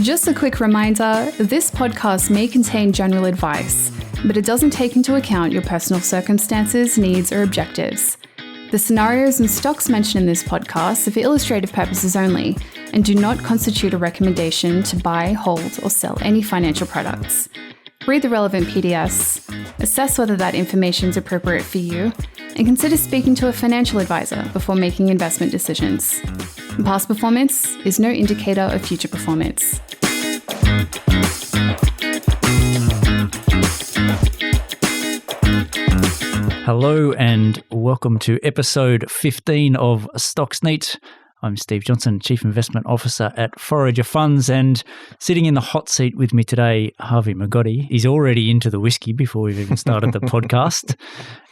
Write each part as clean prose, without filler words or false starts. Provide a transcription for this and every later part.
Just a quick reminder, this podcast may contain general advice, but it doesn't take into account your personal circumstances, needs, or objectives. The scenarios and stocks mentioned in this podcast are for illustrative purposes only and do not constitute a recommendation to buy, hold, or sell any financial products. Read the relevant PDS, assess whether that information is appropriate for you, and consider speaking to a financial advisor before making investment decisions. Past performance is no indicator of future performance. Hello and welcome to episode 15 of Stocks Neat. I'm Steve Johnson, Chief Investment Officer at Forager Funds, and sitting in the hot seat with me today, Harvey Migotti. He's already into the whiskey before we've even started the podcast.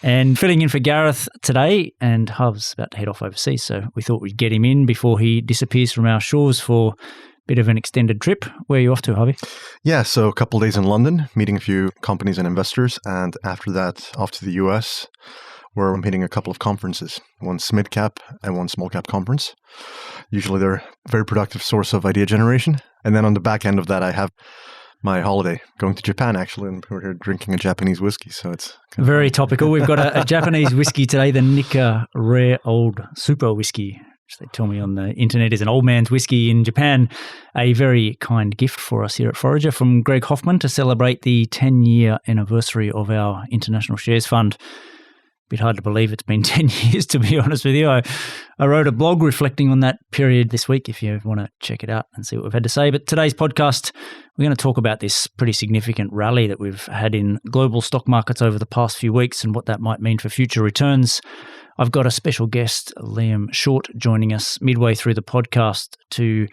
And filling in for Gareth today, and Harv's about to head off overseas, so we thought we'd get him in before he disappears from our shores for a bit of an extended trip. Where are you off to, Harvey? Yeah, so a couple of days in London, meeting a few companies and investors, and after that, off to the US, where I'm hitting a couple of conferences, one mid-cap and one small-cap conference. Usually they're a very productive source of idea generation. And then on the back end of that, I have my holiday, going to Japan, actually, and we're here drinking a Japanese whiskey, so it's very topical. We've got a Japanese whiskey today, the Nikka Rare Old Super Whiskey, which they tell me on the internet is an old man's whiskey in Japan. A very kind gift for us here at Forager from Greg Hoffman to celebrate the 10-year anniversary of our International Shares Fund. Bit hard to believe it's been 10 years, to be honest with you. I wrote a blog reflecting on that period this week, if you want to check it out and see what we've had to say. But today's podcast, we're going to talk about this pretty significant rally that we've had in global stock markets over the past few weeks and what that might mean for future returns. I've got a special guest, Liam Short, joining us midway through the podcast to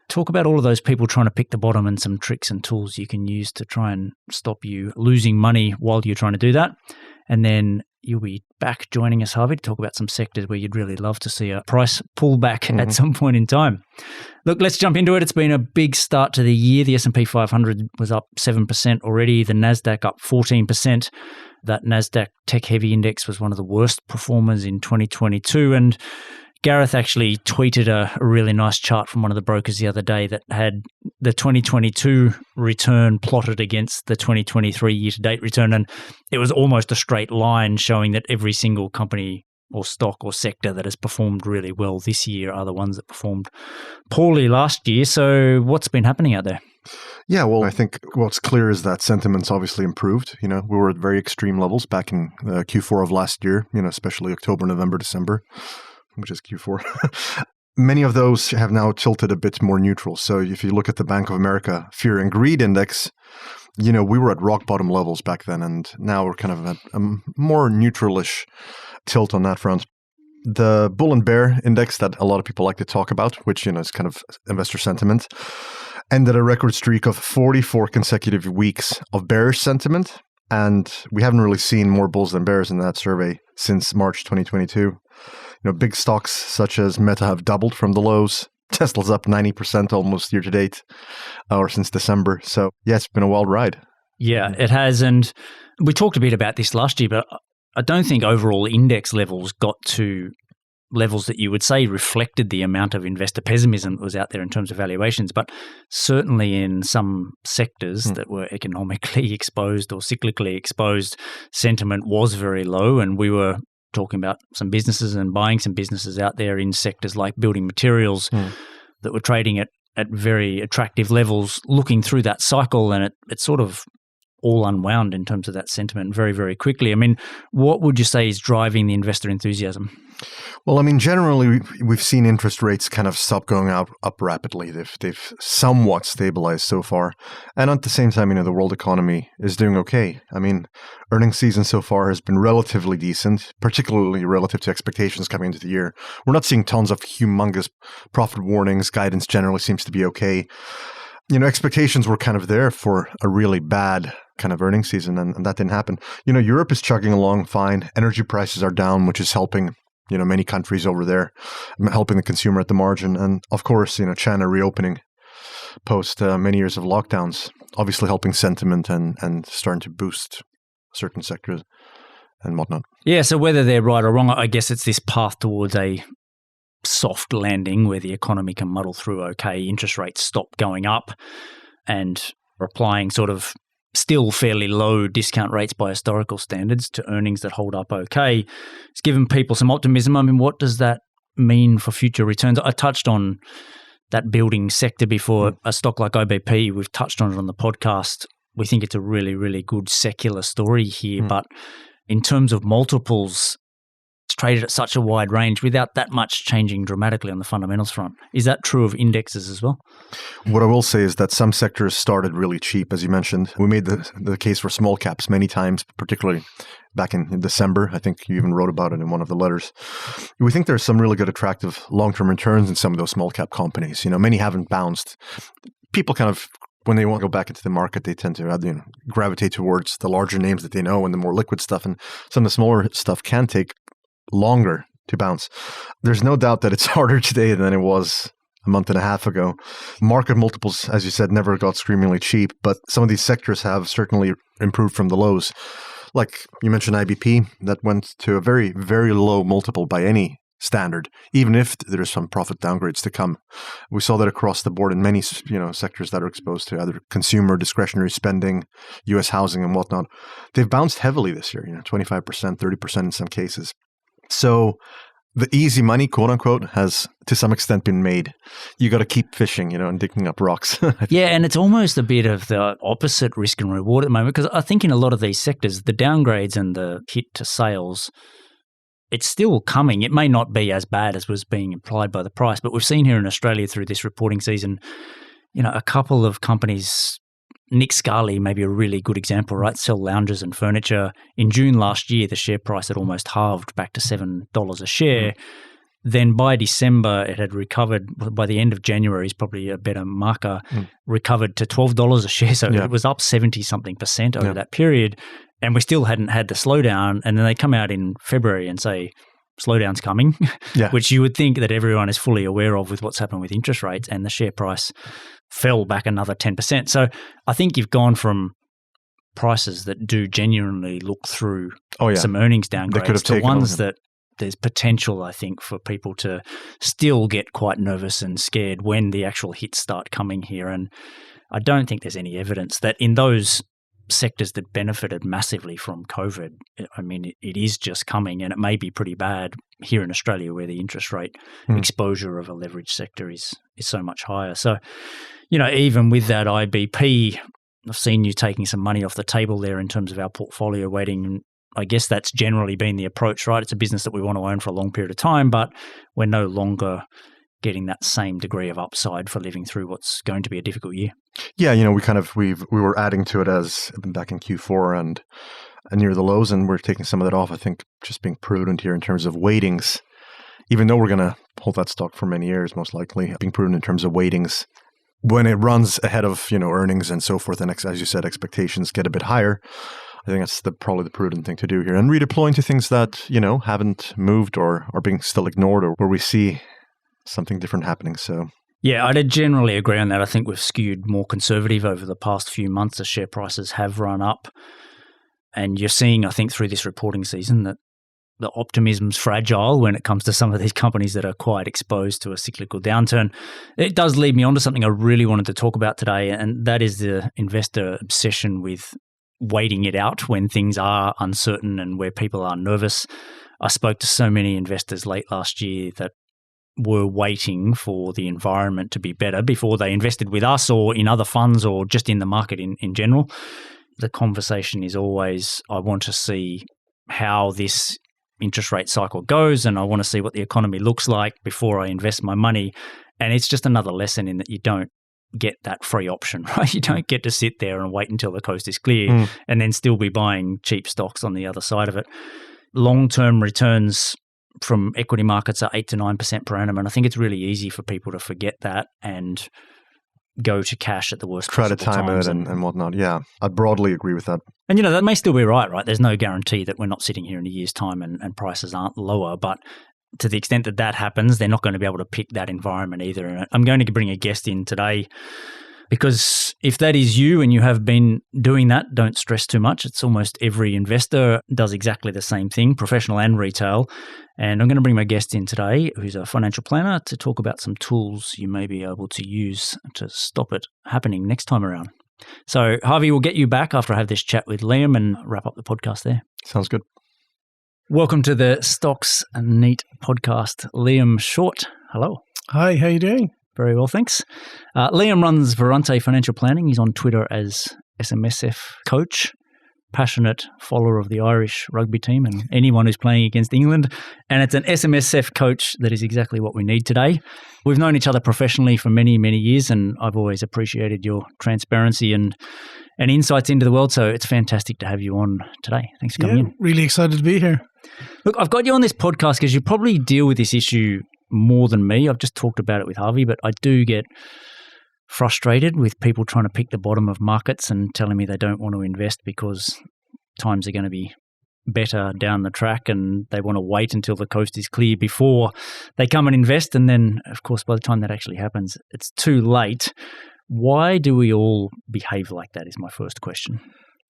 talk about all of those people trying to pick the bottom and some tricks and tools you can use to try and stop you losing money while you're trying to do that. And then you'll be back joining us, Harvey, to talk about some sectors where you'd really love to see a price pullback at some point in time. Look, let's jump into it. It's been a big start to the year. The S&P 500 was up 7% already. The NASDAQ up 14%. That NASDAQ tech-heavy index was one of the worst performers in 2022. And Gareth actually tweeted a really nice chart from one of the brokers the other day that had the 2022 return plotted against the 2023 year-to-date return. And it was almost a straight line showing that every single company or stock or sector that has performed really well this year are the ones that performed poorly last year. So what's been happening out there? Yeah, well, I think what's clear is that sentiment's obviously improved. You know, we were at very extreme levels back in Q4 of last year, especially October, November, December, which is Q4. Many of those have now tilted a bit more neutral. So if you look at the Bank of America Fear and Greed Index, we were at rock bottom levels back then, and now we're kind of at a more neutral-ish tilt on that front. The Bull and Bear Index that a lot of people like to talk about, which is kind of investor sentiment, ended a record streak of 44 consecutive weeks of bearish sentiment. And we haven't really seen more bulls than bears in that survey since March 2022. Big stocks such as Meta have doubled from the lows. Tesla's up 90% almost year to date, or since December. So yeah, it's been a wild ride. Yeah, it has. And we talked a bit about this last year, but I don't think overall index levels got to levels that you would say reflected the amount of investor pessimism that was out there in terms of valuations. But certainly in some sectors that were economically exposed or cyclically exposed, sentiment was very low, and we were talking about some businesses and buying some businesses out there in sectors like building materials that were trading at very attractive levels looking through that cycle, and it sort of all unwound in terms of that sentiment very, very quickly. I mean, what would you say is driving the investor enthusiasm? Well, I mean, generally, we've seen interest rates kind of stop going up rapidly. They've somewhat stabilized so far. And at the same time, the world economy is doing okay. I mean, earnings season so far has been relatively decent, particularly relative to expectations coming into the year. We're not seeing tons of humongous profit warnings. Guidance generally seems to be okay. Expectations were kind of there for a really bad kind of earnings season, and that didn't happen. Europe is chugging along fine. Energy prices are down, which is helping many countries over there, helping the consumer at the margin. And of course, China reopening post many years of lockdowns, obviously helping sentiment and starting to boost certain sectors and whatnot. Yeah, so whether they're right or wrong, I guess it's this path towards a soft landing where the economy can muddle through okay, interest rates stop going up, and we're applying sort of still fairly low discount rates by historical standards to earnings that hold up okay. It's given people some optimism. I mean, what does that mean for future returns? I touched on that building sector before. A stock like IBP, we've touched on it on the podcast. We think it's a really, really good secular story here. But in terms of multiples, it's traded at such a wide range without that much changing dramatically on the fundamentals front. Is that true of indexes as well? What I will say is that some sectors started really cheap, as you mentioned. We made the case for small caps many times, particularly back in December. I think you even wrote about it in one of the letters. We think there's some really good attractive long-term returns in some of those small cap companies. Many haven't bounced. People kind of, when they want to go back into the market, they tend to gravitate towards the larger names that they know and the more liquid stuff. And some of the smaller stuff can take longer to bounce. There's no doubt that it's harder today than it was a month and a half ago. Market multiples, as you said, never got screamingly cheap, but some of these sectors have certainly improved from the lows. Like you mentioned IBP, that went to a very, very low multiple by any standard, even if there's some profit downgrades to come. We saw that across the board in many sectors that are exposed to either consumer discretionary spending, U.S. housing and whatnot. They've bounced heavily this year, 25%, 30% in some cases. So the easy money, quote unquote, has to some extent been made. You got to keep fishing, and digging up rocks. Yeah, and it's almost a bit of the opposite risk and reward at the moment, because I think in a lot of these sectors, the downgrades and the hit to sales, it's still coming. It may not be as bad as was being implied by the price, but we've seen here in Australia through this reporting season, a couple of companies. Nick Scali may be a really good example, right? Sell lounges and furniture. In June last year, the share price had almost halved back to $7 a share. Then by December, it had recovered. By the end of January is probably a better marker, recovered to $12 a share. So it was up 70-something% over that period. And we still hadn't had the slowdown. And then they come out in February and say, slowdown's coming, which you would think that everyone is fully aware of with what's happened with interest rates, and the share price fell back another 10%. So I think you've gone from prices that do genuinely look through some earnings downgrades to ones that there's potential, I think, for people to still get quite nervous and scared when the actual hits start coming here. And I don't think there's any evidence that in those sectors that benefited massively from COVID, I mean, it is just coming, and it may be pretty bad here in Australia where the interest rate exposure of a leveraged sector is so much higher. So, even with that IBP, I've seen you taking some money off the table there in terms of our portfolio weighting. I guess that's generally been the approach, right? It's a business that we want to own for a long period of time, but we're no longer getting that same degree of upside for living through what's going to be a difficult year. Yeah, we were adding to it as back in Q4 and near the lows, and we're taking some of that off. I think just being prudent here in terms of weightings, even though we're going to hold that stock for many years, most likely, being prudent in terms of weightings. When it runs ahead of earnings and so forth, and as you said, expectations get a bit higher, I think that's probably the prudent thing to do here, and redeploying to things that haven't moved or are being still ignored, or where we see something different happening. So yeah, I'd generally agree on that. I think we've skewed more conservative over the past few months. The share prices have run up, and you're seeing, I think, through this reporting season that the optimism's fragile when it comes to some of these companies that are quite exposed to a cyclical downturn. It does lead me on to something I really wanted to talk about today, and that is the investor obsession with waiting it out when things are uncertain and where people are nervous. I spoke to so many investors late last year that were waiting for the environment to be better before they invested with us or in other funds or just in the market in general. The conversation is always, I want to see how this interest rate cycle goes, and I want to see what the economy looks like before I invest my money. And it's just another lesson in that you don't get that free option, right? You don't get to sit there and wait until the coast is clear and then still be buying cheap stocks on the other side of it. Long-term returns from equity markets are 8 to 9% per annum, and I think it's really easy for people to forget that and go to cash at the worst possible times. Try to time it and whatnot. Yeah, I broadly agree with that. And, that may still be right? There's no guarantee that we're not sitting here in a year's time and prices aren't lower, but to the extent that that happens, they're not going to be able to pick that environment either. And I'm going to bring a guest in today Because if that is you and you have been doing that, don't stress too much. It's almost every investor does exactly the same thing, professional and retail. And I'm going to bring my guest in today, who's a financial planner, to talk about some tools you may be able to use to stop it happening next time around. So, Harvey, we'll get you back after I have this chat with Liam and wrap up the podcast there. Sounds good. Welcome to the Stocks Neat podcast. Liam Short, hello. Hi, how you doing? Very well, thanks. Liam runs Verante Financial Planning. He's on Twitter as SMSF Coach, passionate follower of the Irish rugby team and anyone who's playing against England. And it's an SMSF coach that is exactly what we need today. We've known each other professionally for many, many years, and I've always appreciated your transparency and insights into the world. So it's fantastic to have you on today. Thanks for coming in. Really excited to be here. Look, I've got you on this podcast because you probably deal with this issue more than me. I've just talked about it with Harvey, but I do get frustrated with people trying to pick the bottom of markets and telling me they don't want to invest because times are going to be better down the track and they want to wait until the coast is clear before they come and invest. And then, of course, by the time that actually happens, it's too late. Why do we all behave like that is my first question.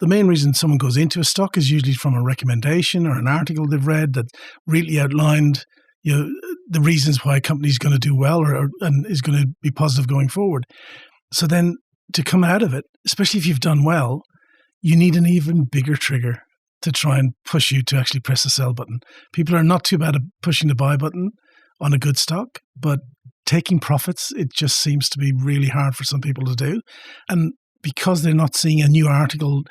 The main reason someone goes into a stock is usually from a recommendation or an article they've read that really outlined the reasons why a company is going to do well and is going to be positive going forward. So then to come out of it, especially if you've done well, you need an even bigger trigger to try and push you to actually press the sell button. People are not too bad at pushing the buy button on a good stock, but taking profits, it just seems to be really hard for some people to do. And because they're not seeing a new article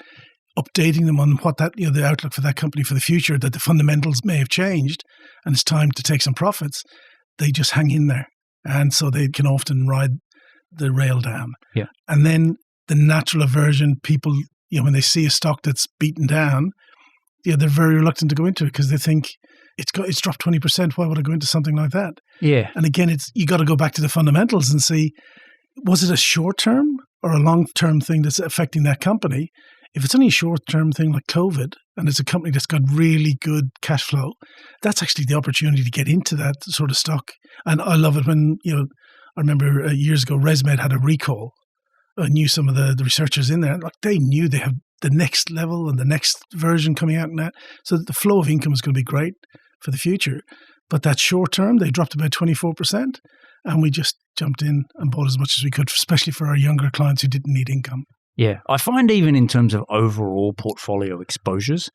updating them on what that, the outlook for that company for the future, that the fundamentals may have changed and it's time to take some profits, they just hang in there. And so they can often ride the rail down. Yeah. And then the natural aversion, people, when they see a stock that's beaten down, they're very reluctant to go into it because they think it's dropped 20%. Why would I go into something like that? Yeah. And again, you got to go back to the fundamentals and see, was it a short-term or a long-term thing that's affecting that company? If it's only a short-term thing like COVID and it's a company that's got really good cash flow, that's actually the opportunity to get into that sort of stock. And I love it when, I remember years ago, ResMed had a recall. I knew some of the researchers in there. Like they knew they have the next level and the next version coming out in that. So the flow of income is going to be great for the future. But that short term, they dropped about 24%. And we just jumped in and bought as much as we could, especially for our younger clients who didn't need income. Yeah. I find even in terms of overall portfolio exposures,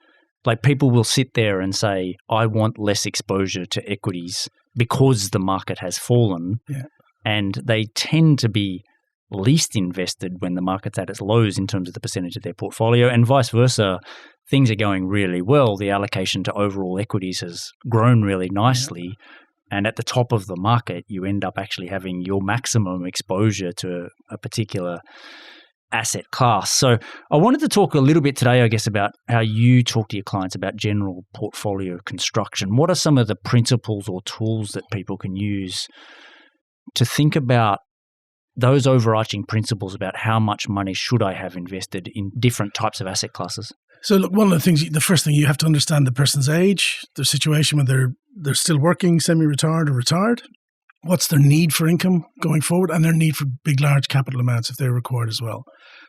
like people will sit there and say, I want less exposure to equities because the market has fallen. Yeah. And they tend to be least invested when the market's at its lows in terms of the percentage of their portfolio, and vice versa. Things are going really well. The allocation to overall equities has grown really nicely. Yeah. And at the top of the market, you end up actually having your maximum exposure to a particular asset class. So I wanted to talk a little bit today, I guess, about how you talk to your clients about general portfolio construction. What are some of the principles or tools that people can use to think about those overarching principles about how much money should I have invested in different types of asset classes? So look, one of the things, the first thing you have to understand the person's age, their situation, whether they're still working, semi-retired or retired. What's their need for income going forward and their need for big, large capital amounts if they're required as well.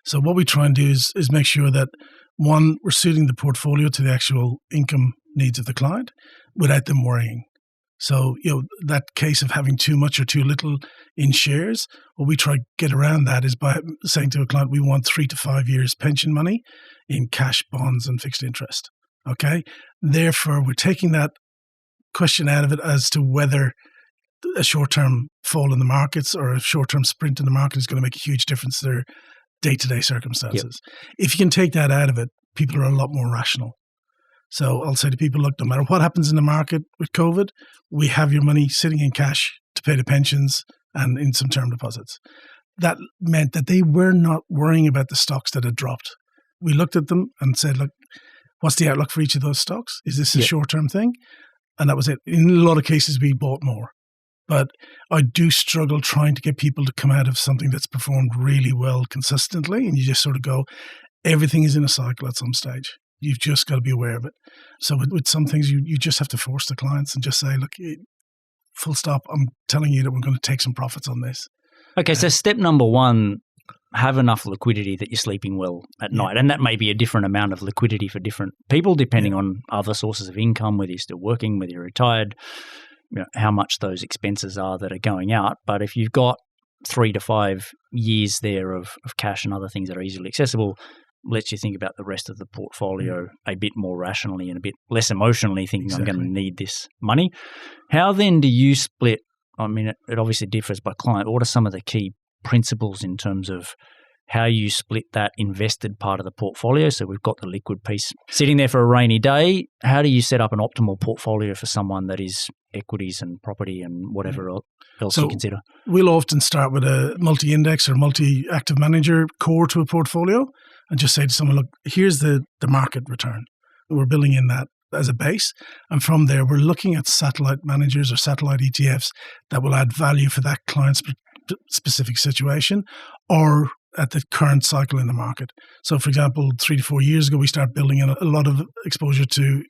So what we try and do is make sure that, one, we're suiting the portfolio to the actual income needs of the client without them worrying. So, that case of having too much or too little in shares, what we try to get around that is by saying to a client, we want 3 to 5 years pension money in cash, bonds, and fixed interest. Okay? Therefore, we're taking that question out of it as to whether a short-term fall in the markets or a short-term sprint in the market is going to make a huge difference to their day-to-day circumstances. Yep. If you can take that out of it, people are a lot more rational. So I'll say to people, look, no matter what happens in the market with COVID, we have your money sitting in cash to pay the pensions and in some term deposits. That meant that they were not worrying about the stocks that had dropped. We looked at them and said, look, what's the outlook for each of those stocks? Is this a short-term thing? And that was it. In a lot of cases, we bought more. But I do struggle trying to get people to come out of something that's performed really well consistently. And you just sort of go, everything is in a cycle at some stage. You've just got to be aware of it. So with some things, you just have to force the clients and just say, look, full stop, I'm telling you that we're going to take some profits on this. Okay, so step number one, have enough liquidity that you're sleeping well at night. And that may be a different amount of liquidity for different people, depending on other sources of income, whether you're still working, whether you're retired, how much those expenses are that are going out. But if you've got 3 to 5 years there of cash and other things that are easily accessible, lets you think about the rest of the portfolio a bit more rationally and a bit less emotionally, thinking I'm going to need this money. How then do you split? I mean, it obviously differs by client. But what are some of the key principles in terms of how you split that invested part of the portfolio? So we've got the liquid piece sitting there for a rainy day. How do you set up an optimal portfolio for someone that is equities and property and whatever else you consider? We'll often start with a multi-index or multi-active manager core to a portfolio and just say to someone, look, here's the market return. We're building in that as a base. And from there, we're looking at satellite managers or satellite ETFs that will add value for that client's specific situation or at the current cycle in the market. So, for example, 3 to 4 years ago, we started building in a lot of exposure to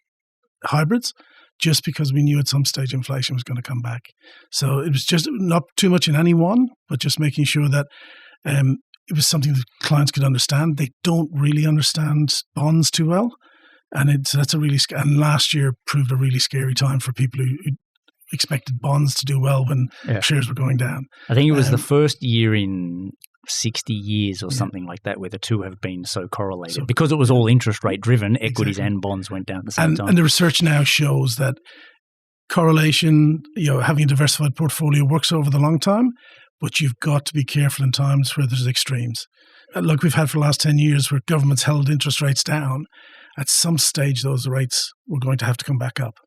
hybrids just because we knew at some stage inflation was going to come back. So it was just not too much in any one, but just making sure that it was something that clients could understand. They don't really understand bonds too well. And that's a really and last year proved a really scary time for people who expected bonds to do well when shares were going down. I think it was the first year in 60 years or something like that where the two have been so correlated. Because it was all interest rate driven, equities and bonds went down at the same time. And the research now shows that correlation, having a diversified portfolio works over the long time, but you've got to be careful in times where there's extremes. Like we've had for the last 10 years where governments held interest rates down. At some stage, those rates were going to have to come back up.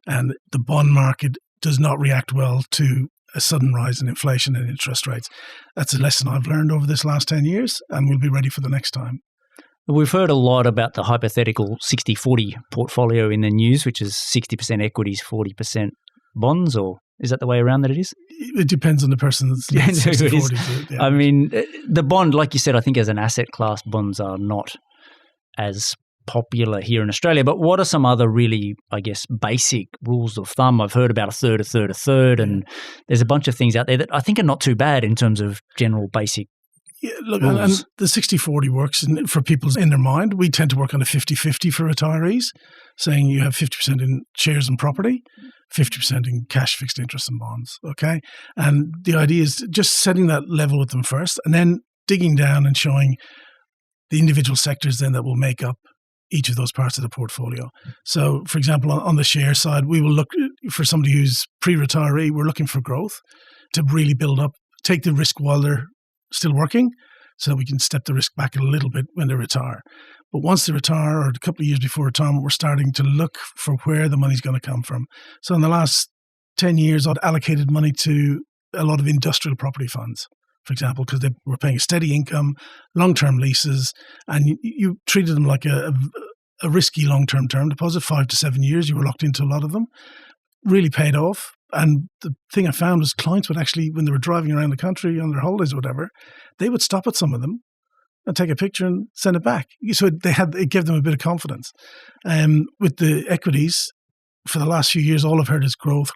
And the bond market does not react well to a sudden rise in inflation and interest rates. That's a lesson I've learned over this last 10 years, and we'll be ready for the next time. We've heard a lot about the hypothetical 60-40 portfolio in the news, which is 60% equities, 40% bonds, or is that the way around that it is? It depends on the person's 60-40. I mean, the bond, like you said, I think as an asset class, bonds are not as popular here in Australia. But what are some other really, I guess, basic rules of thumb? I've heard about a third, and there's a bunch of things out there that I think are not too bad in terms of general basic rules. And the 60-40 works for people in their mind. We tend to work on a 50-50 for retirees, saying you have 50% in shares and property, 50% in cash, fixed interest and bonds, okay? And the idea is just setting that level with them first and then digging down and showing the individual sectors then that will make up each of those parts of the portfolio. So, for example, on the share side, we will look for somebody who's pre-retiree. We're looking for growth to really build up, take the risk while they're still working so that we can step the risk back a little bit when they retire. But once they retire or a couple of years before retirement, we're starting to look for where the money's going to come from. So in the last 10 years, I've allocated money to a lot of industrial property funds, for example, because they were paying a steady income, long-term leases, and you treated them like a risky long-term term deposit, 5 to 7 years. You were locked into a lot of them. Really paid off. And the thing I found was clients would actually, when they were driving around the country on their holidays or whatever, they would stop at some of them and take a picture and send it back. So it gave them a bit of confidence. With the equities, for the last few years, all I've heard is growth.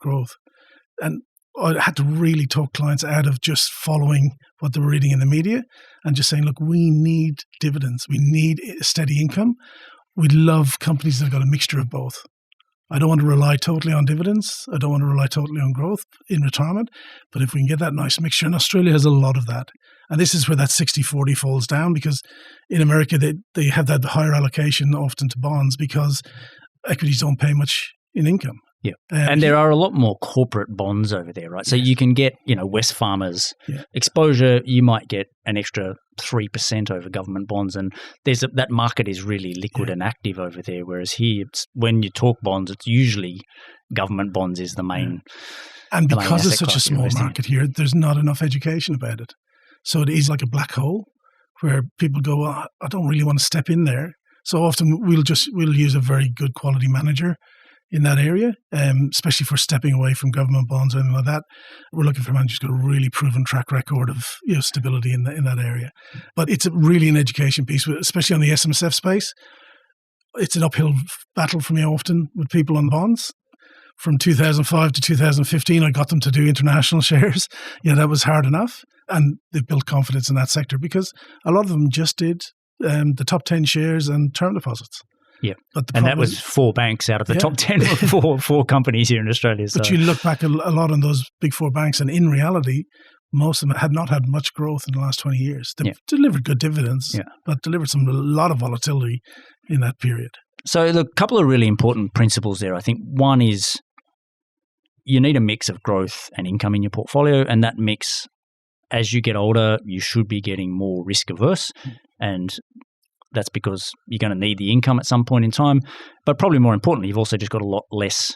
And I had to really talk clients out of just following what they were reading in the media and just saying, look, we need dividends. We need a steady income. We love companies that have got a mixture of both. I don't want to rely totally on dividends. I don't want to rely totally on growth in retirement. But if we can get that nice mixture, and Australia has a lot of that. And this is where that 60-40 falls down, because in America, they have that higher allocation often to bonds because equities don't pay much in income. Yeah. And there are a lot more corporate bonds over there, right? So you can get, Wesfarmers exposure. You might get an extra 3% over government bonds. And that market is really liquid and active over there. Whereas here, when you talk bonds, it's usually government bonds is the main. And because it's such a small market here, there's not enough education about it. So it is like a black hole where people go, I don't really want to step in there. So often we'll use a very good quality manager in that area, especially for stepping away from government bonds or anything like that. We're looking for managers who've got a really proven track record of stability in that area. But it's really an education piece, especially on the SMSF space. It's an uphill battle for me often with people on bonds. From 2005 to 2015, I got them to do international shares. That was hard enough. And they've built confidence in that sector because a lot of them just did the top 10 shares and term deposits. Yeah, and that was 4 banks out of the top 10 four companies here in Australia. So. But you look back a lot on those big 4 banks, and in reality, most of them had not had much growth in the last 20 years. They've delivered good dividends, but delivered a lot of volatility in that period. So a couple of really important principles there. I think one is you need a mix of growth and income in your portfolio, and that mix, as you get older, you should be getting more risk averse, and that's because you're going to need the income at some point in time. But probably more importantly, you've also just got a lot less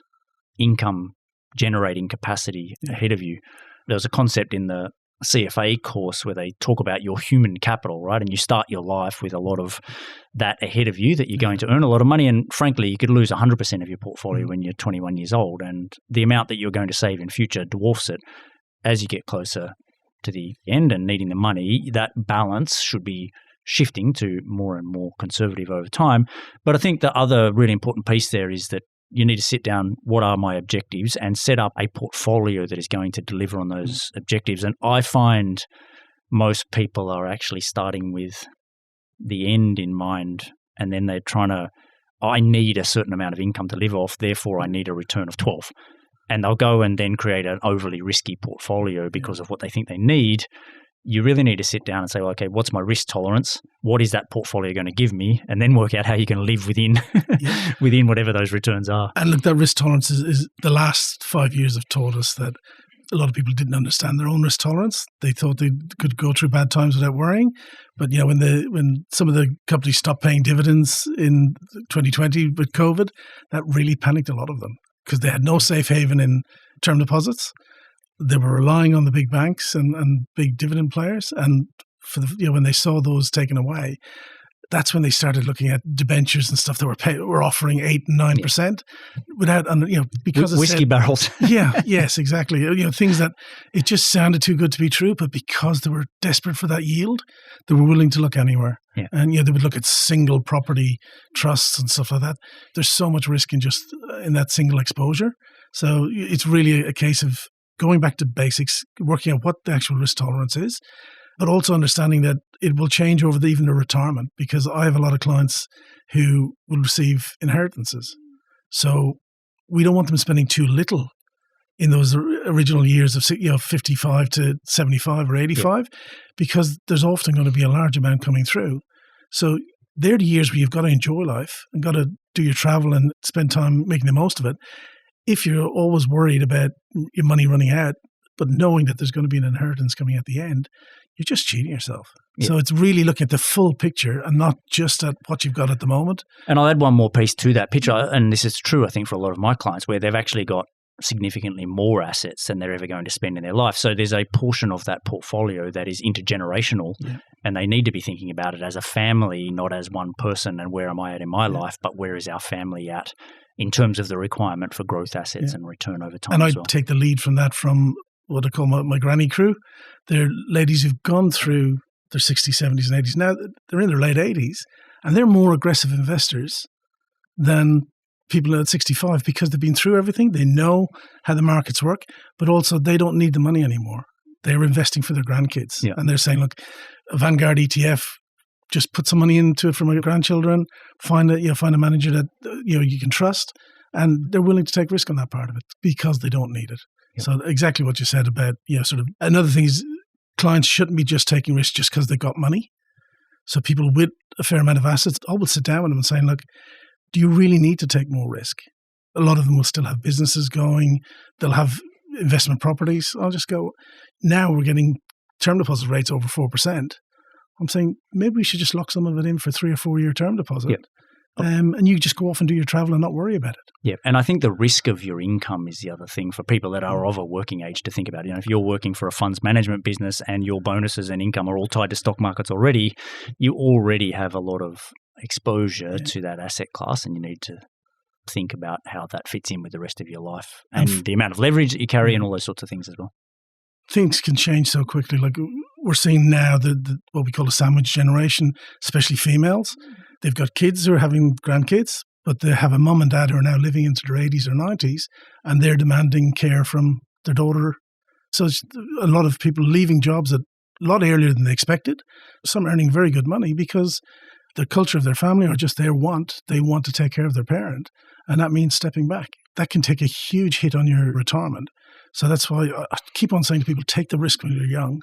income generating capacity ahead of you. There was a concept in the CFA course where they talk about your human capital, right? And you start your life with a lot of that ahead of you that you're going to earn a lot of money. And frankly, you could lose 100% of your portfolio when you're 21 years old. And the amount that you're going to save in future dwarfs it. As you get closer to the end and needing the money, that balance should be shifting to more and more conservative over time. But I think the other really important piece there is that you need to sit down, what are my objectives, and set up a portfolio that is going to deliver on those objectives. And I find most people are actually starting with the end in mind, and then they're trying to, I need a certain amount of income to live off, therefore I need a return of 12. And they'll go and then create an overly risky portfolio because of what they think they need. You really need to sit down and say, well, okay, what's my risk tolerance? What is that portfolio going to give me? And then work out how you can live within within whatever those returns are. And look, that risk tolerance is the last 5 years have taught us that a lot of people didn't understand their own risk tolerance. They thought they could go through bad times without worrying. But when some of the companies stopped paying dividends in 2020 with COVID, that really panicked a lot of them because they had no safe haven in term deposits. They were relying on the big banks and big dividend players, and when they saw those taken away, that's when they started looking at debentures and stuff that were offering 8% and 9% without, because whiskey barrels. Yes, exactly. Things that it just sounded too good to be true, but because they were desperate for that yield, they were willing to look anywhere. Yeah. And they would look at single property trusts and stuff like that. There's so much risk in that single exposure. So it's really a case of going back to basics, working out what the actual risk tolerance is, but also understanding that it will change over even the retirement, because I have a lot of clients who will receive inheritances. So we don't want them spending too little in those original years of 55 to 75 or 85, because there's often going to be a large amount coming through. So they're the years where you've got to enjoy life and got to do your travel and spend time making the most of it. If you're always worried about your money running out, but knowing that there's going to be an inheritance coming at the end, you're just cheating yourself. Yeah. So it's really looking at the full picture and not just at what you've got at the moment. And I'll add one more piece to that picture, and this is true, I think, for a lot of my clients, where they've actually got significantly more assets than they're ever going to spend in their life. So there's a portion of that portfolio that is intergenerational, and they need to be thinking about it as a family, not as one person and where am I at in my life, but where is our family at in terms of the requirement for growth assets and return over time. And I take the lead from that from what I call my granny crew. They're ladies who've gone through their 60s, 70s and 80s. Now they're in their late 80s, and they're more aggressive investors than people at 65 because they've been through everything. They know how the markets work, but also they don't need the money anymore. They're investing for their grandkids. Yeah. And they're saying, look, a Vanguard ETF, just put some money into it for my grandchildren, find a manager that you can trust, and they're willing to take risk on that part of it because they don't need it. Yep. So exactly what you said about, sort of another thing is clients shouldn't be just taking risks just because they got money. So people with a fair amount of assets, I will sit down with them and say, look, do you really need to take more risk? A lot of them will still have businesses going. They'll have investment properties. I'll just go, now we're getting term deposit rates over 4%. I'm saying maybe we should just lock some of it in for 3 or 4 year term deposit. Yep. And you just go off and do your travel and not worry about it. Yeah, and I think the risk of your income is the other thing for people that are of a working age to think about. If you're working for a funds management business and your bonuses and income are all tied to stock markets already, you already have a lot of exposure to that asset class, and you need to think about how that fits in with the rest of your life and the amount of leverage that you carry and all those sorts of things as well. Things can change so quickly. Like we're seeing now the what we call a sandwich generation, especially females. They've got kids who are having grandkids, but they have a mum and dad who are now living into their 80s or 90s, and they're demanding care from their daughter. So it's a lot of people leaving jobs at a lot earlier than they expected. Some earning very good money because the culture of their family or just they want to take care of their parent. And that means stepping back. That can take a huge hit on your retirement. So that's why I keep on saying to people, take the risk when you're young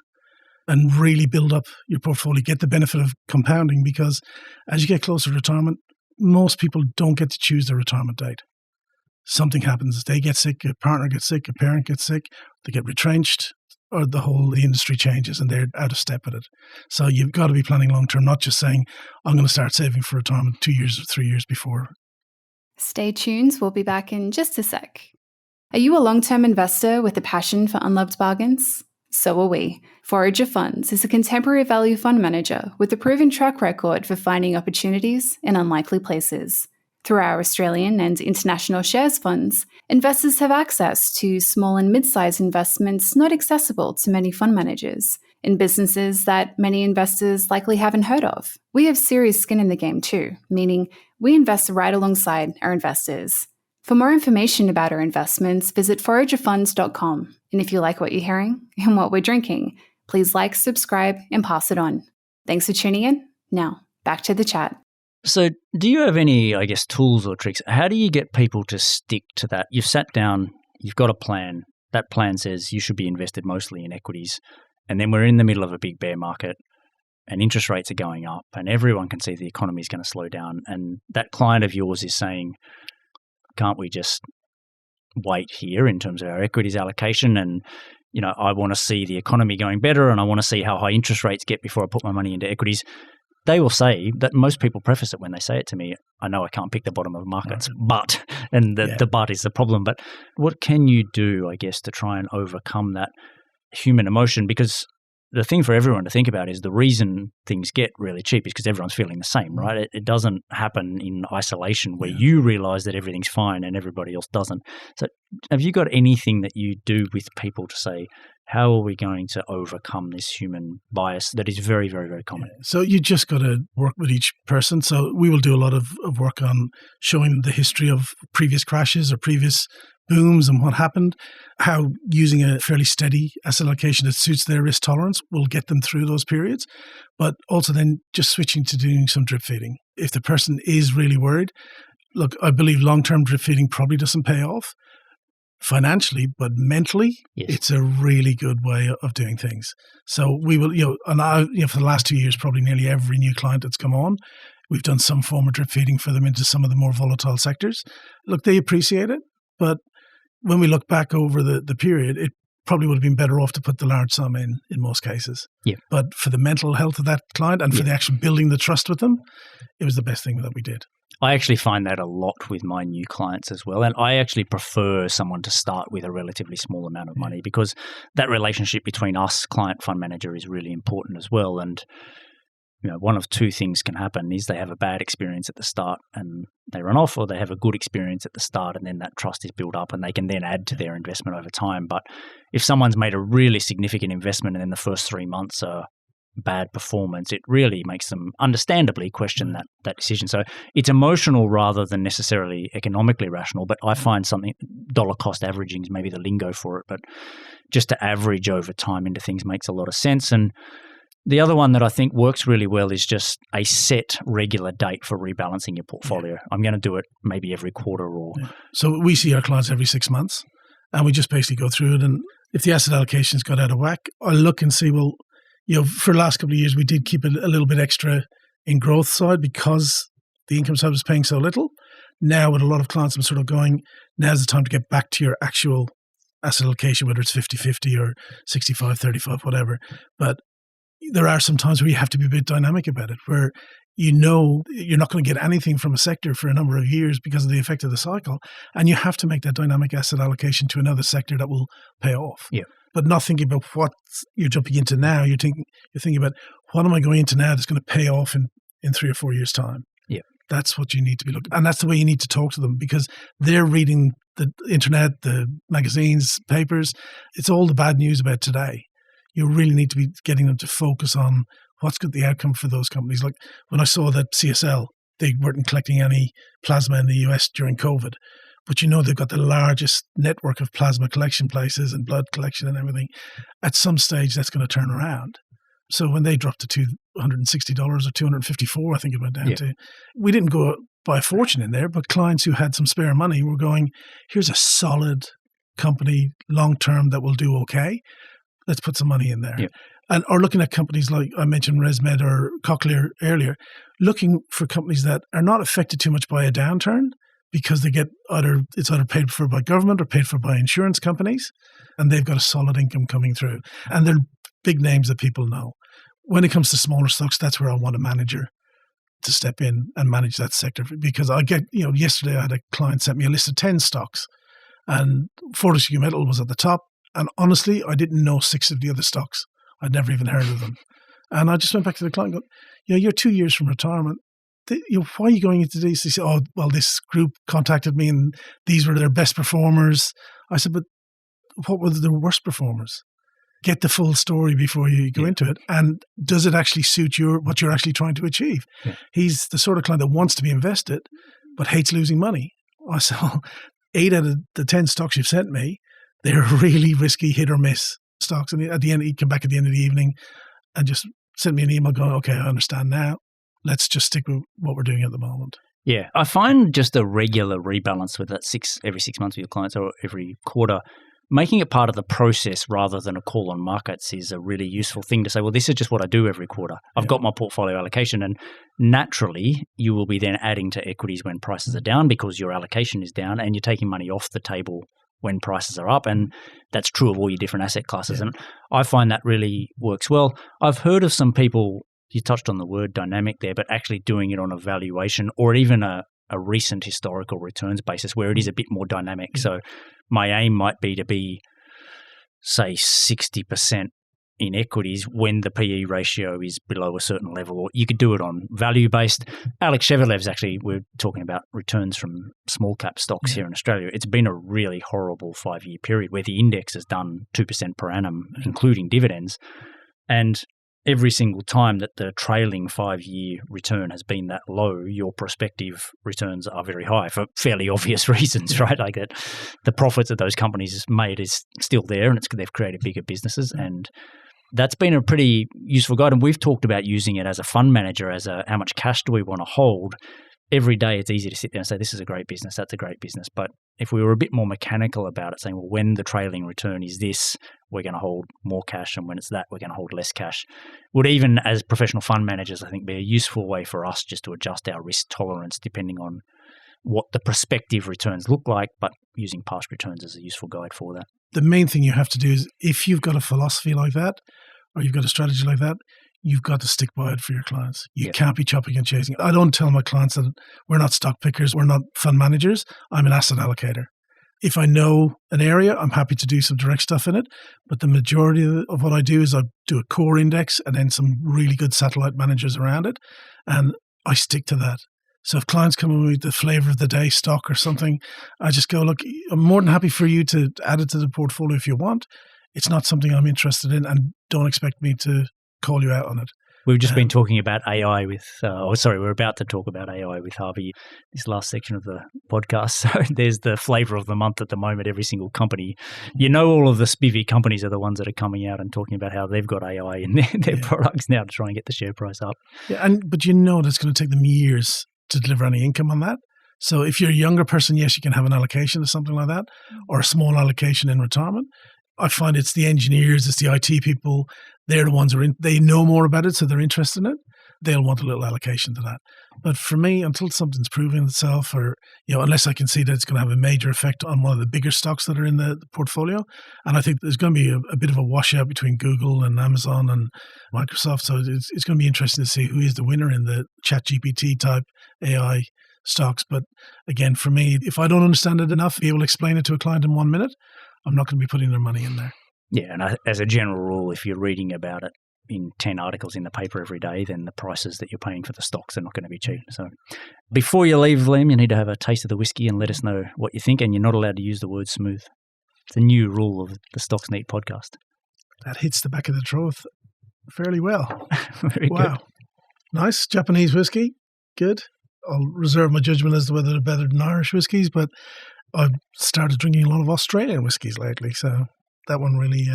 and really build up your portfolio, get the benefit of compounding, because as you get closer to retirement, most people don't get to choose their retirement date. Something happens, they get sick, a partner gets sick, a parent gets sick, they get retrenched, or the industry changes and they're out of step with it. So you've got to be planning long term, not just saying, I'm going to start saving for retirement 2 years or 3 years before. Stay tuned, we'll be back in just a sec. Are you a long-term investor with a passion for unloved bargains? So are we. Forager Funds is a contemporary value fund manager with a proven track record for finding opportunities in unlikely places. Through our Australian and international shares funds, investors have access to small and mid-sized investments not accessible to many fund managers, in businesses that many investors likely haven't heard of. We have serious skin in the game too, meaning we invest right alongside our investors. For more information about our investments, visit foragerfunds.com. And if you like what you're hearing and what we're drinking, please like, subscribe, and pass it on. Thanks for tuning in. Now, back to the chat. So do you have any, tools or tricks? How do you get people to stick to that? You've sat down, you've got a plan. That plan says you should be invested mostly in equities. And then we're in the middle of a big bear market and interest rates are going up and everyone can see the economy is going to slow down. And that client of yours is saying, can't we just wait here in terms of our equities allocation? And, I want to see the economy going better and I want to see how high interest rates get before I put my money into equities. They will say that most people preface it when they say it to me. I know I can't pick the bottom of markets, but, and the but is the problem. But what can you do, to try and overcome that human emotion? Because the thing for everyone to think about is the reason things get really cheap is because everyone's feeling the same, right? It doesn't happen in isolation where you realize that everything's fine and everybody else doesn't. So have you got anything that you do with people to say, how are we going to overcome this human bias that is very, very, very common? So you just got to work with each person. So we will do a lot of work on showing the history of previous crashes or previous booms and what happened, how using a fairly steady asset allocation that suits their risk tolerance will get them through those periods, but also then just switching to doing some drip feeding. If the person is really worried, look, I believe long-term drip feeding probably doesn't pay off financially, but mentally, it's a really good way of doing things. So we will, for the last 2 years, probably nearly every new client that's come on, we've done some form of drip feeding for them into some of the more volatile sectors. Look, they appreciate it, but when we look back over the period, it probably would have been better off to put the large sum in most cases. Yeah. But for the mental health of that client and for the actual building the trust with them, it was the best thing that we did. I actually find that a lot with my new clients as well. And I actually prefer someone to start with a relatively small amount of money because that relationship between us, client, fund manager, is really important as well. And one of two things can happen is they have a bad experience at the start and they run off, or they have a good experience at the start and then that trust is built up and they can then add to their investment over time. But if someone's made a really significant investment and then the first 3 months are bad performance, it really makes them understandably question that decision. So it's emotional rather than necessarily economically rational, but I find something, dollar cost averaging is maybe the lingo for it, but just to average over time into things makes a lot of sense. And the other one that I think works really well is just a set regular date for rebalancing your portfolio. I'm going to do it maybe every quarter or... So we see our clients every 6 months and we just basically go through it. And if the asset allocation's got out of whack, I look and see, well, for the last couple of years, we did keep it a little bit extra in growth side because the income side was paying so little. Now with a lot of clients, I'm sort of going, now's the time to get back to your actual asset allocation, whether it's 50-50 or 65-35, whatever. But there are some times where you have to be a bit dynamic about it, where you're not going to get anything from a sector for a number of years because of the effect of the cycle. And you have to make that dynamic asset allocation to another sector that will pay off. Yeah. But not thinking about what you're jumping into now. You're thinking about what am I going into now that's going to pay off in 3 or 4 years' time. Yeah. That's what you need to be looking at. And that's the way you need to talk to them because they're reading the internet, the magazines, papers. It's all the bad news about today. You really need to be getting them to focus on what's good the outcome for those companies. Like when I saw that CSL, they weren't collecting any plasma in the US during COVID, but they've got the largest network of plasma collection places and blood collection and everything. At some stage, that's going to turn around. So when they dropped to $260 or $254, I think it went down to, we didn't go buy a fortune in there, but clients who had some spare money were going, here's a solid company long-term that will do okay. Let's put some money in there. Yeah. And or looking at companies like I mentioned ResMed or Cochlear earlier, looking for companies that are not affected too much by a downturn because they get it's either paid for by government or paid for by insurance companies, and they've got a solid income coming through. And they're big names that people know. When it comes to smaller stocks, that's where I want a manager to step in and manage that sector, because I get, yesterday I had a client sent me a list of 10 stocks and Fortescue Metal was at the top. And honestly, I didn't know 6 of the other stocks. I'd never even heard of them. And I just went back to the client and go, you're 2 years from retirement. Why are you going into these? They said, oh, well, this group contacted me and these were their best performers. I said, but what were the worst performers? Get the full story before you go into it. And does it actually suit what you're actually trying to achieve? Yeah. He's the sort of client that wants to be invested, but hates losing money. I saw 8 out of the 10 stocks you've sent me, they're really risky hit or miss stocks. And at the end, he'd come back at the end of the evening and just send me an email going, okay, I understand now. Let's just stick with what we're doing at the moment. Yeah. I find just a regular rebalance with that every 6 months with your clients or every quarter, making it part of the process rather than a call on markets is a really useful thing to say, well, this is just what I do every quarter. I've got my portfolio allocation, and naturally you will be then adding to equities when prices are down because your allocation is down and you're taking money off the table when prices are up. And that's true of all your different asset classes. Yeah. And I find that really works well. I've heard of some people, you touched on the word dynamic there, but actually doing it on a valuation or even a recent historical returns basis where it is a bit more dynamic. So my aim might be to be, say, 60% in equities when the PE ratio is below a certain level, or you could do it on value-based. Alex Chevalev's actually, we're talking about returns from small cap stocks here in Australia. It's been a really horrible 5-year period where the index has done 2% per annum, including dividends. And every single time that the trailing 5-year return has been that low, your prospective returns are very high for fairly obvious reasons, right? Like that the profits that those companies made is still there, and they've created bigger businesses. And that's been a pretty useful guide. And we've talked about using it as a fund manager, how much cash do we want to hold? Every day it's easy to sit there and say, this is a great business, that's a great business. But if we were a bit more mechanical about it, saying, well, when the trailing return is this, we're going to hold more cash, and when it's that, we're going to hold less cash, would even as professional fund managers, I think, be a useful way for us just to adjust our risk tolerance depending on what the prospective returns look like, but using past returns as a useful guide for that. The main thing you have to do is, if you've got a philosophy like that, or you've got a strategy like that, you've got to stick by it for your clients. You can't be chopping and chasing. I don't tell my clients that we're not stock pickers, we're not fund managers. I'm an asset allocator. If I know an area, I'm happy to do some direct stuff in it. But the majority of what I do is I do a core index and then some really good satellite managers around it. And I stick to that. So if clients come in with the flavor of the day stock or something, I just go, look, I'm more than happy for you to add it to the portfolio if you want. It's not something I'm interested in, and don't expect me to call you out on it. We've just been talking about AI we're about to talk about AI with Harvey, this last section of the podcast. So there's the flavor of the month at the moment. Every single company, all of the spivvy companies are the ones that are coming out and talking about how they've got AI in their products now to try and get the share price up. Yeah, but it's going to take them years to deliver any income on that. So if you're a younger person, yes, you can have an allocation or something like that, or a small allocation in retirement. I find it's the engineers, it's the IT people. They're the ones they know more about it, so they're interested in it. They'll want a little allocation to that. But for me, until something's proving itself, or unless I can see that it's going to have a major effect on one of the bigger stocks that are in the portfolio, and I think there's going to be a bit of a washout between Google and Amazon and Microsoft. So it's going to be interesting to see who is the winner in the ChatGPT type AI stocks. But again, for me, if I don't understand it enough, be able to explain it to a client in 1 minute, I'm not going to be putting their money in there. Yeah, and as a general rule, if you're reading about it in 10 articles in the paper every day, then the prices that you're paying for the stocks are not going to be cheap. So before you leave, Liam, you need to have a taste of the whiskey and let us know what you think, and you're not allowed to use the word smooth. It's a new rule of the Stocks Neat podcast. That hits the back of the throat fairly well. Very wow. Good. Nice. Japanese whiskey. Good. I'll reserve my judgment as to whether they're better than Irish whiskies, but I've started drinking a lot of Australian whiskies lately, so that one really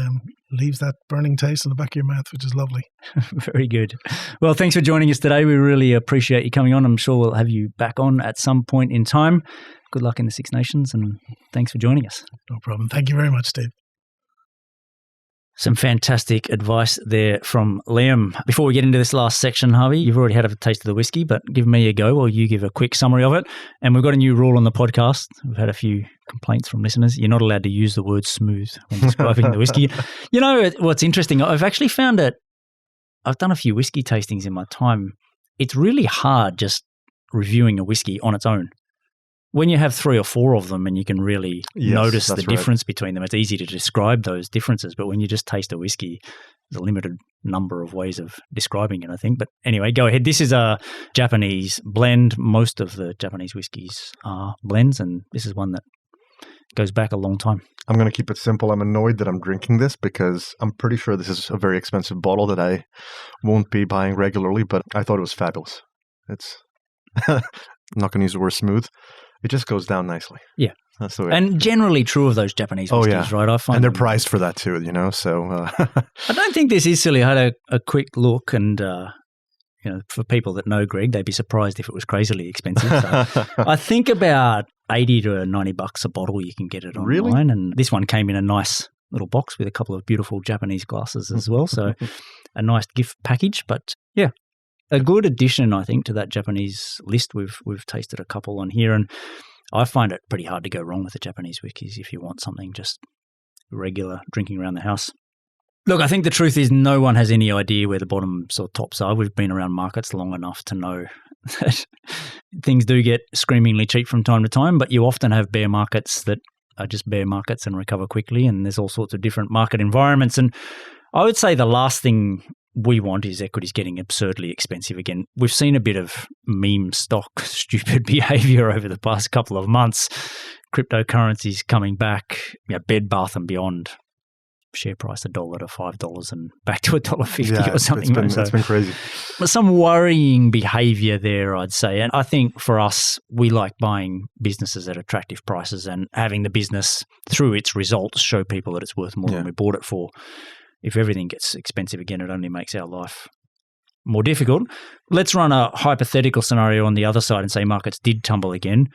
leaves that burning taste in the back of your mouth, which is lovely. Very good. Well, thanks for joining us today. We really appreciate you coming on. I'm sure we'll have you back on at some point in time. Good luck in the Six Nations, and thanks for joining us. No problem. Thank you very much, Steve. Some fantastic advice there from Liam. Before we get into this last section, Harvey, you've already had a taste of the whiskey, but give me a go while you give a quick summary of it. And we've got a new rule on the podcast. We've had a few complaints from listeners. You're not allowed to use the word smooth when describing the whiskey. You know, what's interesting, I've actually found it, I've done a few whiskey tastings in my time. It's really hard just reviewing a whiskey on its own. When you have 3 or 4 of them and you can really notice the difference between them, it's easy to describe those differences. But when you just taste a whiskey, there's a limited number of ways of describing it, I think. But anyway, go ahead. This is a Japanese blend. Most of the Japanese whiskeys are blends, and this is one that goes back a long time. I'm going to keep it simple. I'm annoyed that I'm drinking this because I'm pretty sure this is a very expensive bottle that I won't be buying regularly, but I thought it was fabulous. It's I'm not going to use the word smooth. It just goes down nicely. Yeah. That's the way. And generally true of those Japanese whiskeys, right? I find and they're priced for that too, so. I don't think this is silly. I had a quick look and, for people that know Greg, they'd be surprised if it was crazily expensive. So I think about $80 to $90 a bottle you can get it online. Really? And this one came in a nice little box with a couple of beautiful Japanese glasses as well. So a nice gift package. But yeah, a good addition, I think, to that Japanese list. We've tasted a couple on here, and I find it pretty hard to go wrong with the Japanese whiskeys if you want something just regular drinking around the house. Look, I think the truth is no one has any idea where the bottoms or tops are. We've been around markets long enough to know that things do get screamingly cheap from time to time, but you often have bear markets that are just bear markets and recover quickly, and there's all sorts of different market environments. And I would say the last thing we want is equities getting absurdly expensive again. We've seen a bit of meme stock stupid behaviour over the past couple of months. Cryptocurrencies coming back, Bed Bath and Beyond, share price $1 to $5 and back to $1.50 or something. It's been crazy. But some worrying behaviour there, I'd say. And I think for us, we like buying businesses at attractive prices and having the business, through its results, show people that it's worth more than we bought it for. If everything gets expensive again, it only makes our life more difficult. Let's run a hypothetical scenario on the other side and say markets did tumble again.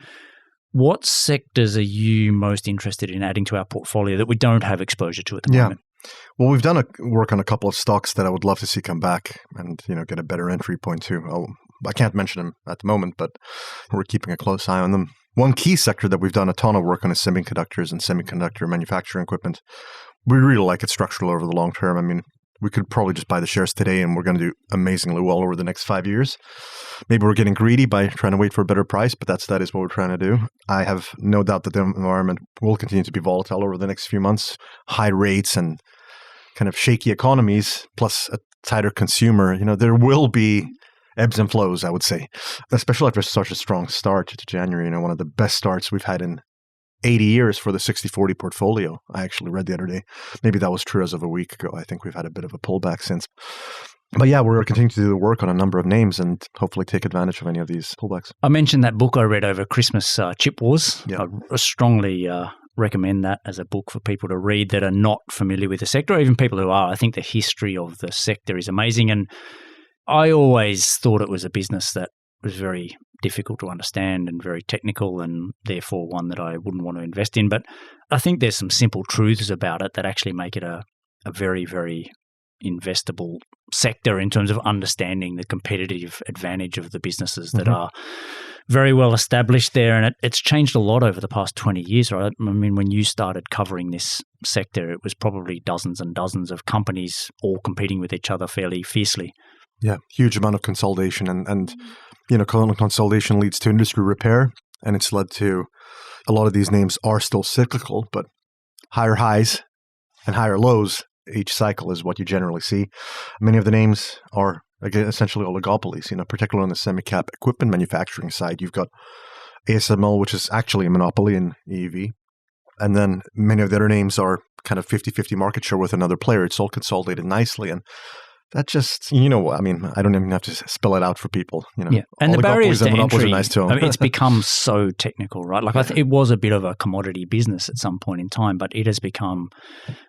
What sectors are you most interested in adding to our portfolio that we don't have exposure to at the moment? Well, we've done work on a couple of stocks that I would love to see come back and get a better entry point too. I can't mention them at the moment, but we're keeping a close eye on them. One key sector that we've done a ton of work on is semiconductors and semiconductor manufacturing equipment. We really like it structural over the long term. I mean, we could probably just buy the shares today and we're going to do amazingly well over the next 5 years. Maybe we're getting greedy by trying to wait for a better price, but that is what we're trying to do. I have no doubt that the environment will continue to be volatile over the next few months. High rates and kind of shaky economies, plus a tighter consumer. There will be ebbs and flows, I would say, especially after such a strong start to January. One of the best starts we've had in 80 years for the 60-40 portfolio. I actually read the other day. Maybe that was true as of a week ago. I think we've had a bit of a pullback since. But yeah, we're continuing to do the work on a number of names and hopefully take advantage of any of these pullbacks. I mentioned that book I read over Christmas, Chip Wars. Yeah. I strongly recommend that as a book for people to read that are not familiar with the sector, or even people who are. I think the history of the sector is amazing. And I always thought it was a business that was very difficult to understand and very technical, and therefore one that I wouldn't want to invest in. But I think there's some simple truths about it that actually make it a very, very investable sector in terms of understanding the competitive advantage of the businesses that are very well established there. And it's changed a lot over the past 20 years, right? I mean, when you started covering this sector, it was probably dozens and dozens of companies all competing with each other fairly fiercely. Yeah, huge amount of consolidation. And consolidation leads to industry repair, and it's led to a lot of these names are still cyclical, but higher highs and higher lows each cycle is what you generally see. Many of the names are, again, essentially oligopolies, particularly on the semi-cap equipment manufacturing side. You've got ASML, which is actually a monopoly in EV. And then many of the other names are kind of 50-50 market share with another player. It's all consolidated nicely. And that just, I mean, I don't even have to spell it out for people. Yeah, and the barriers to entry, are nice too. I mean, it's become so technical, right? Like it was a bit of a commodity business at some point in time, but it has become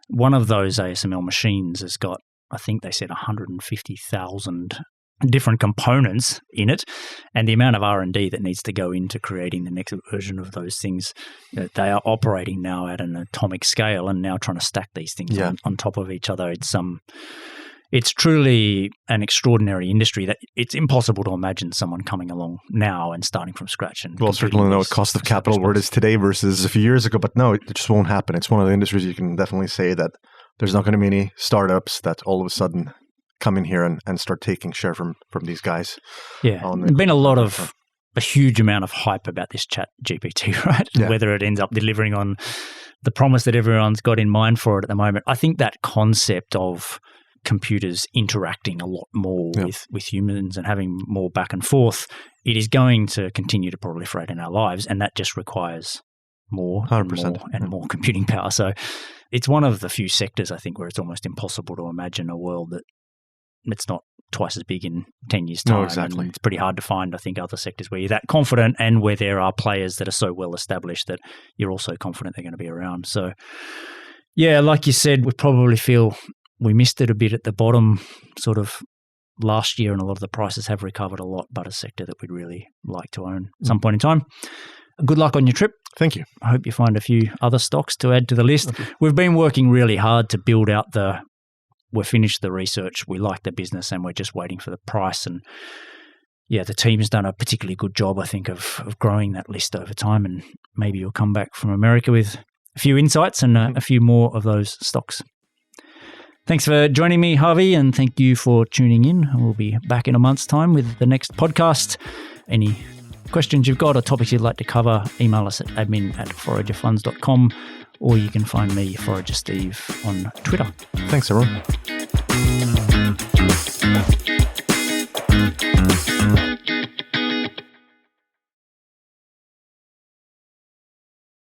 one of those ASML machines has got, I think they said 150,000 different components in it, and the amount of R&D that needs to go into creating the next version of those things, they are operating now at an atomic scale and now trying to stack these things on top of each other. It's truly an extraordinary industry that it's impossible to imagine someone coming along now and starting from scratch. And certainly know cost of capital where it is today versus a few years ago, but no, it just won't happen. It's one of the industries you can definitely say that there's not going to be any startups that all of a sudden come in here and start taking share from these guys. Yeah, there's been a huge amount of hype about this chat GPT, right? Yeah. Whether it ends up delivering on the promise that everyone's got in mind for it at the moment. I think that concept of computers interacting a lot more with humans and having more back and forth, it is going to continue to proliferate in our lives, and that just requires more 100%. And more computing power. So it's one of the few sectors, I think, where it's almost impossible to imagine a world that it's not twice as big in 10 years' time. No, exactly. And it's pretty hard to find, I think, other sectors where you're that confident and where there are players that are so well established that you're also confident they're going to be around. So, yeah, like you said, we probably feel we missed it a bit at the bottom sort of last year, and a lot of the prices have recovered a lot, but a sector that we'd really like to own at some point in time. Good luck on your trip. Thank you. I hope you find a few other stocks to add to the list. Okay. We've been working really hard to build out we've finished the research, we like the business, and we're just waiting for the price. And yeah, the team's done a particularly good job, I think, of growing that list over time. And maybe you'll come back from America with a few insights and a few more of those stocks. Thanks for joining me, Harvey, and thank you for tuning in. We'll be back in a month's time with the next podcast. Any questions you've got or topics you'd like to cover, email us at admin@foragerfunds.com, or you can find me, Forager Steve, on Twitter. Thanks, everyone.